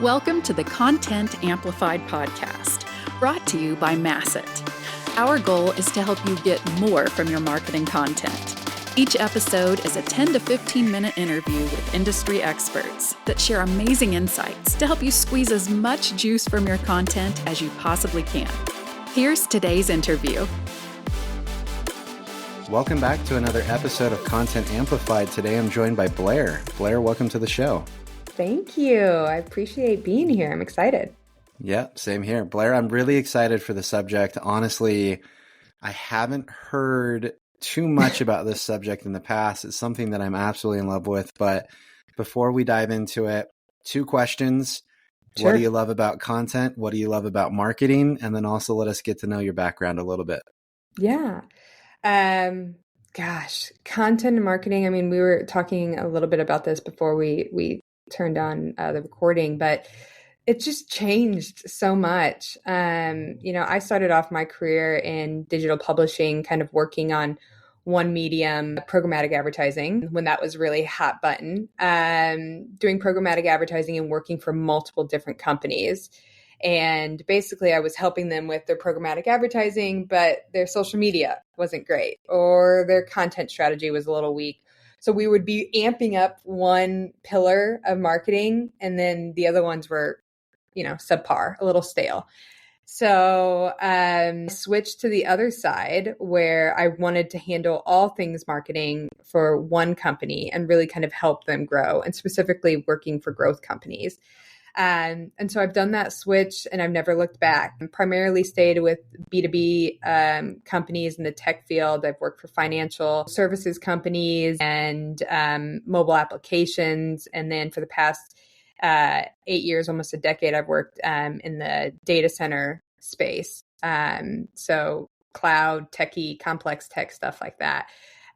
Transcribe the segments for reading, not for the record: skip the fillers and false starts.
Welcome to the Content Amplified podcast, brought to you by Masset. Our goal is to help you get more from your marketing content. Each episode is a 10 to 15 minute interview with industry experts that share amazing insights to help you squeeze as much juice from your content as you possibly can. Here's today's interview. Welcome back to another episode of Content Amplified. Today I'm joined by Blair. Blair, welcome to the show. Thank you. I appreciate being here. I'm excited. Yeah, same here. Blair, I'm really excited for the subject. Honestly, I haven't heard too much about this subject in the past. It's something that I'm absolutely in love with. But before we dive into it, two questions. Sure. What do you love about content? What do you love about marketing? And then also let us get to know your background a little bit. Yeah. Content and marketing. I mean, we were talking a little bit about this before we turned on the recording, but it just changed so much. I started off my career in digital publishing, kind of working on one medium, programmatic advertising, when that was really hot button, doing programmatic advertising and working for multiple different companies. And basically I was helping them with their programmatic advertising, but their social media wasn't great or their content strategy was a little weak. So we would be amping up one pillar of marketing and then the other ones were, subpar, a little stale. So switched to the other side where I wanted to handle all things marketing for one company and really kind of help them grow, and specifically working for growth companies. And so I've done that switch and I've never looked back. I primarily stayed with B2B companies in the tech field. I've worked for financial services companies and mobile applications. And then for the past 8 years, almost a decade, I've worked in the data center space. So cloud, techie, complex tech, stuff like that.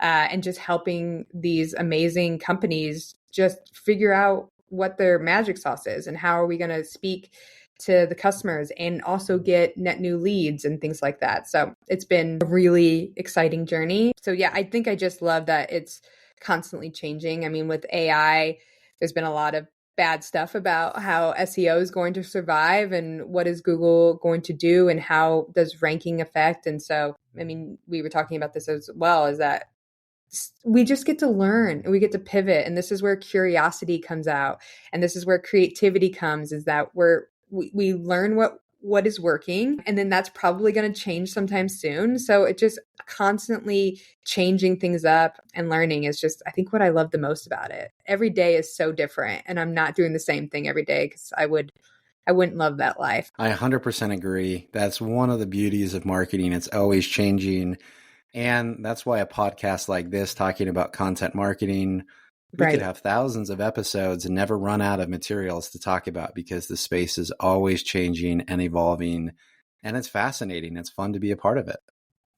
And just helping these amazing companies just figure out what their magic sauce is and how are we going to speak to the customers and also get net new leads and things like that. So it's been a really exciting journey. So yeah, I think I just love that it's constantly changing. I mean, with AI, there's been a lot of bad stuff about how SEO is going to survive and what is Google going to do and how does ranking affect. And so, I mean, we were talking about this as well, is that we just get to learn and we get to pivot. And this is where curiosity comes out. And this is where creativity comes, is that we learn what is working. And then that's probably going to change sometime soon. So it just constantly changing things up and learning is just, I think, what I love the most about it. Every day is so different. And I'm not doing the same thing every day because I wouldn't love that life. I 100% agree. That's one of the beauties of marketing. It's always changing. And that's why a podcast like this, talking about content marketing, we could have thousands of episodes and never run out of materials to talk about because the space is always changing and evolving. And it's fascinating. It's fun to be a part of it.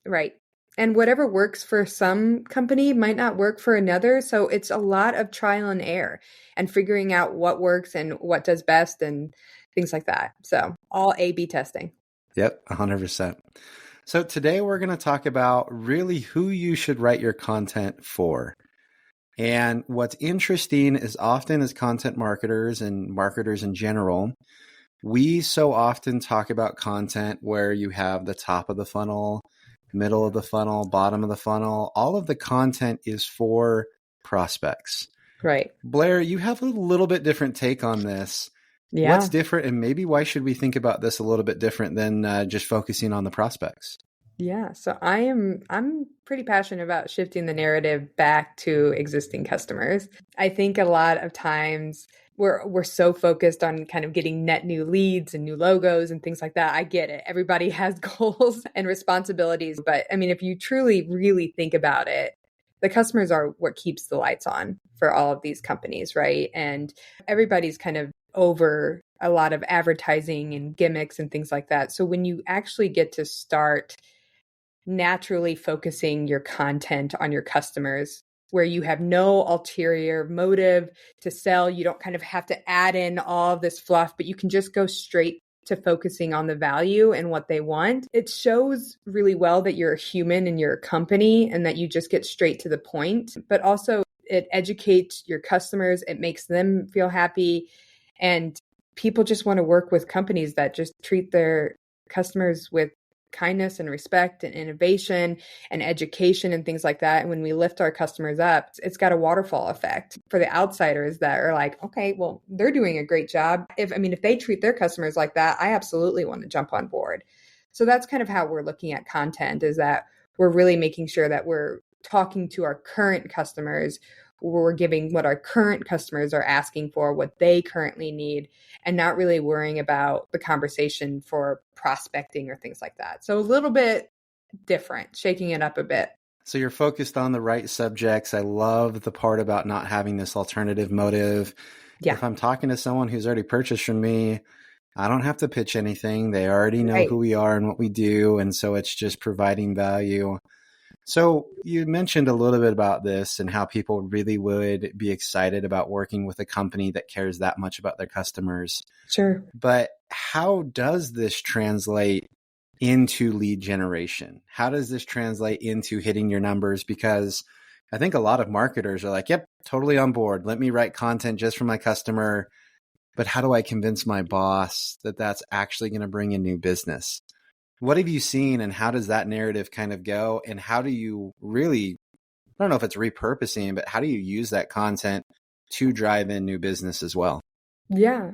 Right. And whatever works for some company might not work for another. So it's a lot of trial and error and figuring out what works and what does best and things like that. So all A/B testing. Yep, 100%. So today we're going to talk about really who you should write your content for. And what's interesting is often as content marketers and marketers in general, we so often talk about content where you have the top of the funnel, middle of the funnel, bottom of the funnel. All of the content is for prospects. Right. Blair, you have a little bit different take on this. Yeah. What's different, and maybe why should we think about this a little bit different than just focusing on the prospects? Yeah, so I'm pretty passionate about shifting the narrative back to existing customers. I think a lot of times we're so focused on kind of getting net new leads and new logos and things like that. I get it. Everybody has goals and responsibilities, but I mean, if you truly, really think about it, the customers are what keeps the lights on for all of these companies, right? And everybody's kind of over a lot of advertising and gimmicks and things like that. So when you actually get to start naturally focusing your content on your customers, where you have no ulterior motive to sell, you don't kind of have to add in all of this fluff, but you can just go straight to focusing on the value and what they want. It shows really well that you're a human and you're a company and that you just get straight to the point, but also it educates your customers. It makes them feel happy. And people just want to work with companies that just treat their customers with kindness and respect and innovation and education and things like that. And when we lift our customers up, it's got a waterfall effect for the outsiders that are like, okay, well, they're doing a great job. If they treat their customers like that, I absolutely want to jump on board. So that's kind of how we're looking at content, is that we're really making sure that we're talking to our current customers. We're giving what our current customers are asking for, what they currently need, and not really worrying about the conversation for prospecting or things like that. So a little bit different, shaking it up a bit. So you're focused on the right subjects. I love the part about not having this alternative motive. Yeah. If I'm talking to someone who's already purchased from me, I don't have to pitch anything. They already know who we are and what we do. And so it's just providing value. So you mentioned a little bit about this and how people really would be excited about working with a company that cares that much about their customers. Sure. But how does this translate into lead generation? How does this translate into hitting your numbers? Because I think a lot of marketers are like, yep, totally on board. Let me write content just for my customer. But how do I convince my boss that that's actually going to bring in new business? What have you seen, and how does that narrative kind of go? And how do you really, I don't know if it's repurposing, but how do you use that content to drive in new business as well? Yeah.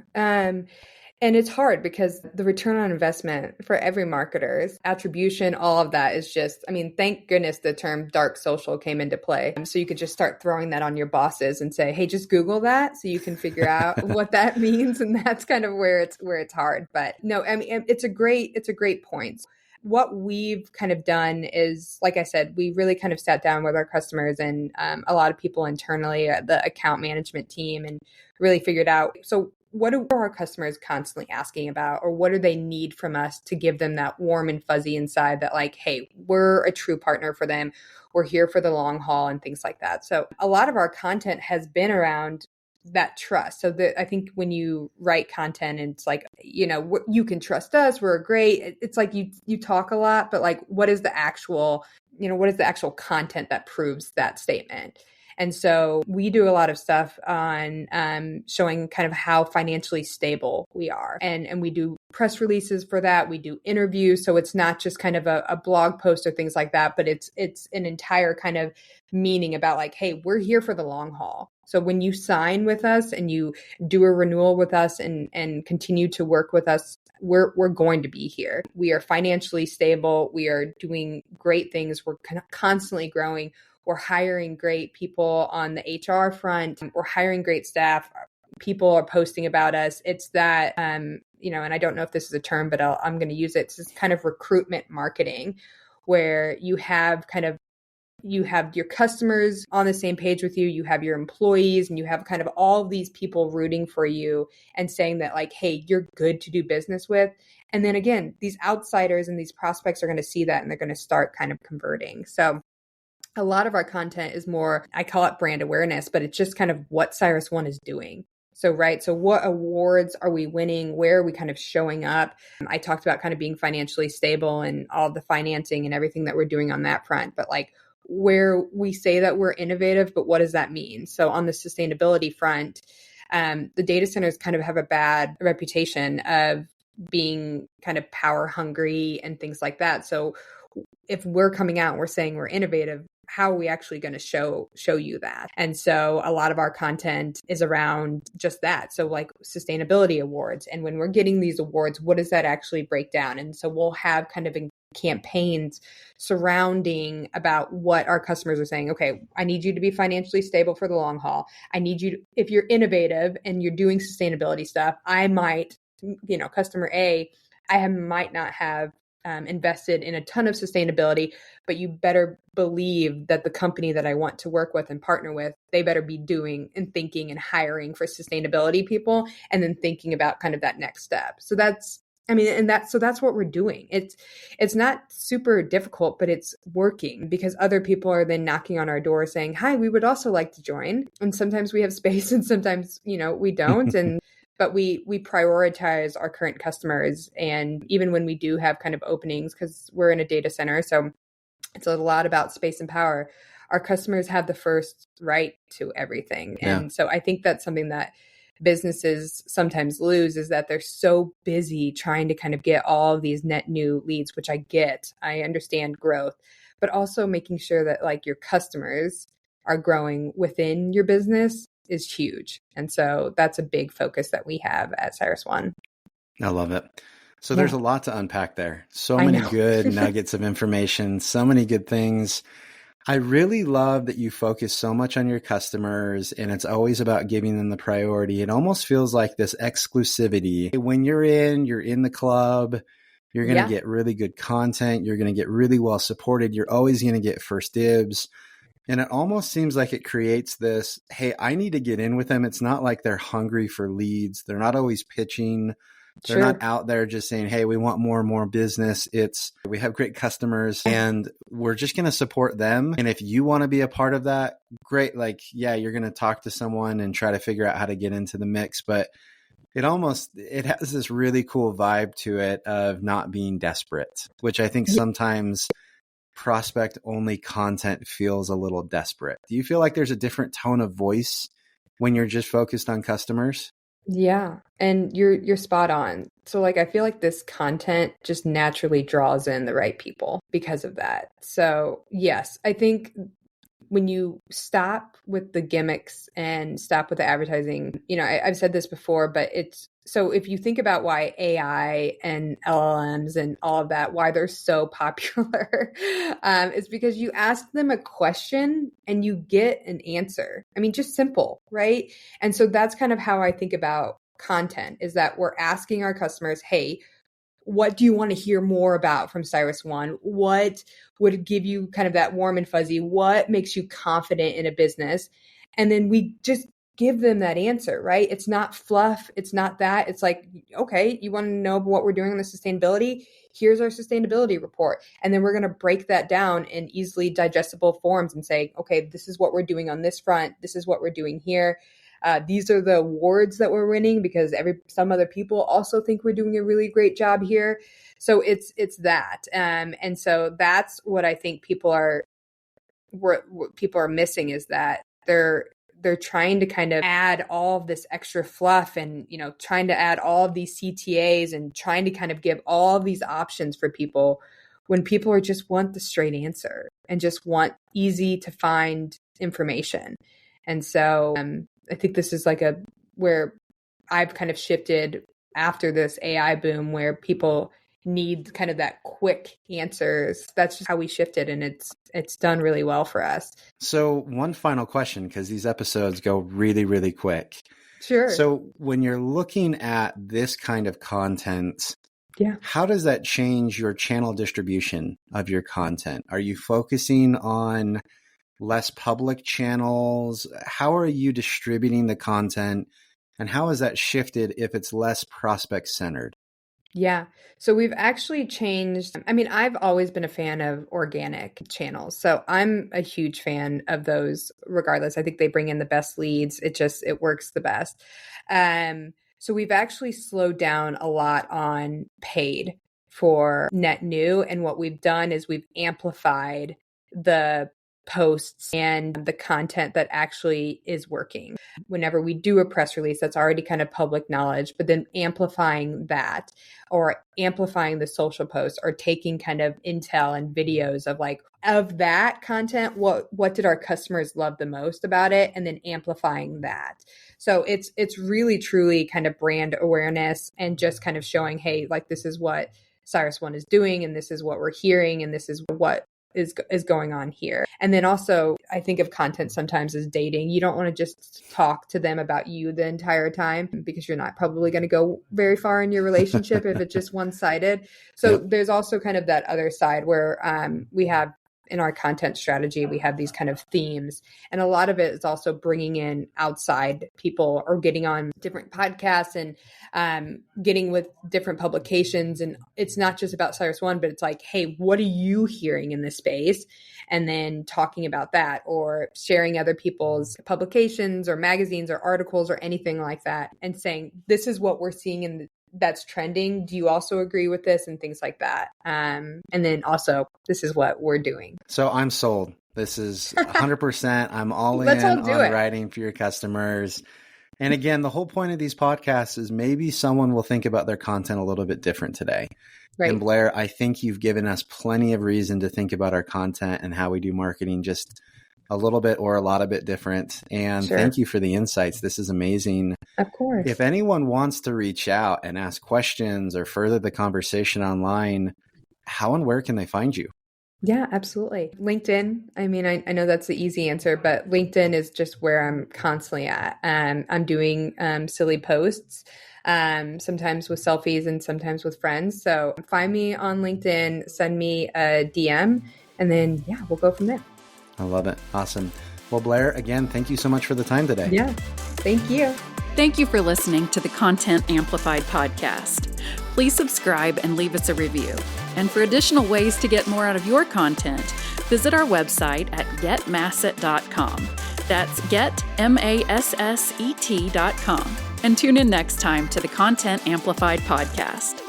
And it's hard because the return on investment for every marketer's attribution, all of that is just, I mean, thank goodness the term dark social came into play. So you could just start throwing that on your bosses and say, hey, just Google that so you can figure out what that means. And that's kind of where it's hard. But no, I mean, it's a great point. What we've kind of done is, like I said, we really kind of sat down with our customers and a lot of people internally, the account management team, and really figured out, so what are our customers constantly asking about, or what do they need from us to give them that warm and fuzzy inside that, like, hey, we're a true partner for them. We're here for the long haul and things like that. So a lot of our content has been around that trust. So I think when you write content and it's like, you can trust us, we're great. It's like you talk a lot, but like, what is the actual content that proves that statement? And so we do a lot of stuff on showing kind of how financially stable we are. And we do press releases for that. We do interviews. So it's not just kind of a blog post or things like that, but it's an entire kind of meaning about like, hey, we're here for the long haul. So when you sign with us and you do a renewal with us and continue to work with us, we're going to be here. We are financially stable. We are doing great things. We're constantly growing. We're hiring great people on the HR front. We're hiring great staff. People are posting about us. It's that, and I don't know if this is a term, but I'm going to use it. It's this kind of recruitment marketing where you have your customers on the same page with you, you have your employees, and you have kind of all of these people rooting for you and saying that like, hey, you're good to do business with. And then again, these outsiders and these prospects are going to see that and they're going to start kind of converting. So a lot of our content is more, I call it brand awareness, but it's just kind of what Cyrus One is doing. So, right. So what awards are we winning? Where are we kind of showing up? I talked about kind of being financially stable and all the financing and everything that we're doing on that front. But like where we say that we're innovative, but what does that mean? So on the sustainability front, the data centers kind of have a bad reputation of being kind of power hungry and things like that. So if we're coming out and we're saying we're innovative, how are we actually going to show you that? And so a lot of our content is around just that. So like sustainability awards. And when we're getting these awards, what does that actually break down? And so we'll have kind of campaigns surrounding about what our customers are saying. Okay, I need you to be financially stable for the long haul. I need you to, if you're innovative and you're doing sustainability stuff, I might, customer A, I might not have invested in a ton of sustainability, but you better believe that the company that I want to work with and partner with, they better be doing and thinking and hiring for sustainability people, and then thinking about kind of that next step. So that's what we're doing. It's not super difficult, but it's working because other people are then knocking on our door saying, hi, we would also like to join. And sometimes we have space and sometimes, we don't. But we prioritize our current customers. And even when we do have kind of openings, because we're in a data center, so it's a lot about space and power, our customers have the first right to everything. Yeah. And so I think that's something that businesses sometimes lose is that they're so busy trying to kind of get all of these net new leads, which I get. I understand growth, but also making sure that like your customers are growing within your business is huge. And so that's a big focus that we have at CyrusOne. I love it. So Yeah. there's a lot to unpack there. So I many know. good nuggets of information, so many good things. I really love that you focus so much on your customers and it's always about giving them the priority. It almost feels like this exclusivity. When you're in the club, you're going to get really good content. You're going to get really well supported. You're always going to get first dibs. And it almost seems like it creates this, hey, I need to get in with them. It's not like they're hungry for leads. They're not always pitching. They're not out there just saying, hey, we want more and more business. It's, we have great customers and we're just going to support them. And if you want to be a part of that, great. Like, yeah, you're going to talk to someone and try to figure out how to get into the mix. But it has this really cool vibe to it of not being desperate, which I think sometimes prospect only content feels a little desperate. Do you feel like there's a different tone of voice when you're just focused on customers? Yeah, and you're spot on. So like I feel like this content just naturally draws in the right people because of that. So yes, I think when you stop with the gimmicks and stop with the advertising, I've said this before, but it's so if you think about why AI and LLMs and all of that, why they're so popular, it's because you ask them a question and you get an answer. I mean, just simple, right? And so that's kind of how I think about content is that we're asking our customers, hey, what do you want to hear more about from CyrusOne? What would give you kind of that warm and fuzzy? What makes you confident in a business? And then we just give them that answer, right? It's not fluff. It's not that. It's like, okay, you want to know what we're doing on the sustainability? Here's our sustainability report. And then we're going to break that down in easily digestible forms and say, okay, this is what we're doing on this front. This is what we're doing here. These are the awards that we're winning because some other people also think we're doing a really great job here. So it's that. And so that's what I think people are missing is that they're trying to kind of add all of this extra fluff and, trying to add all of these CTAs and trying to kind of give all of these options for people when people are just want the straight answer and just want easy to find information. And so I think this is like where I've kind of shifted after this AI boom where people need kind of that quick answers. That's just how we shifted and it's done really well for us. So one final question, because these episodes go really, really quick. Sure. So when you're looking at this kind of content, how does that change your channel distribution of your content? Are you focusing on less public channels? How are you distributing the content and how has that shifted if it's less prospect centered? Yeah. So we've actually changed. I mean, I've always been a fan of organic channels. So I'm a huge fan of those regardless. I think they bring in the best leads. It works the best. So we've actually slowed down a lot on paid for net new. And what we've done is we've amplified the posts and the content that actually is working. Whenever we do a press release, that's already kind of public knowledge, but then amplifying that or amplifying the social posts or taking kind of intel and videos of that content, what did our customers love the most about it, and then amplifying that. So it's really truly kind of brand awareness and just kind of showing, hey, like this is what CyrusOne is doing and this is what we're hearing and this is what is going on here. And then also I think of content sometimes as dating. You don't want to just talk to them about you the entire time because you're not probably going to go very far in your relationship if it's just one-sided. So there's also kind of that other side where we have in our content strategy, we have these kind of themes. And a lot of it is also bringing in outside people or getting on different podcasts and getting with different publications. And it's not just about CyrusOne, but it's like, hey, what are you hearing in this space? And then talking about that or sharing other people's publications or magazines or articles or anything like that and saying, this is what we're seeing that's trending. Do you also agree with this? And things like that. And then also, this is what we're doing. So I'm sold. This is 100%. I'm all in Let's all do on it. writing for your customers. And again, the whole point of these podcasts is maybe someone will think about their content a little bit different today. Right. And Blair, I think you've given us plenty of reason to think about our content and how we do marketing just a little bit or a lot of bit different. And thank you for the insights. This is amazing. Of course. If anyone wants to reach out and ask questions or further the conversation online, how and where can they find you? Yeah, absolutely. LinkedIn. I mean, I know that's the easy answer, but LinkedIn is just where I'm constantly at. I'm doing silly posts, sometimes with selfies and sometimes with friends. So find me on LinkedIn, send me a DM, and then, we'll go from there. I love it. Awesome. Well, Blair, again, thank you so much for the time today. Yeah, thank you. Thank you for listening to the Content Amplified podcast. Please subscribe and leave us a review. And for additional ways to get more out of your content, visit our website at getmasset.com. That's getmasset.com. And tune in next time to the Content Amplified podcast.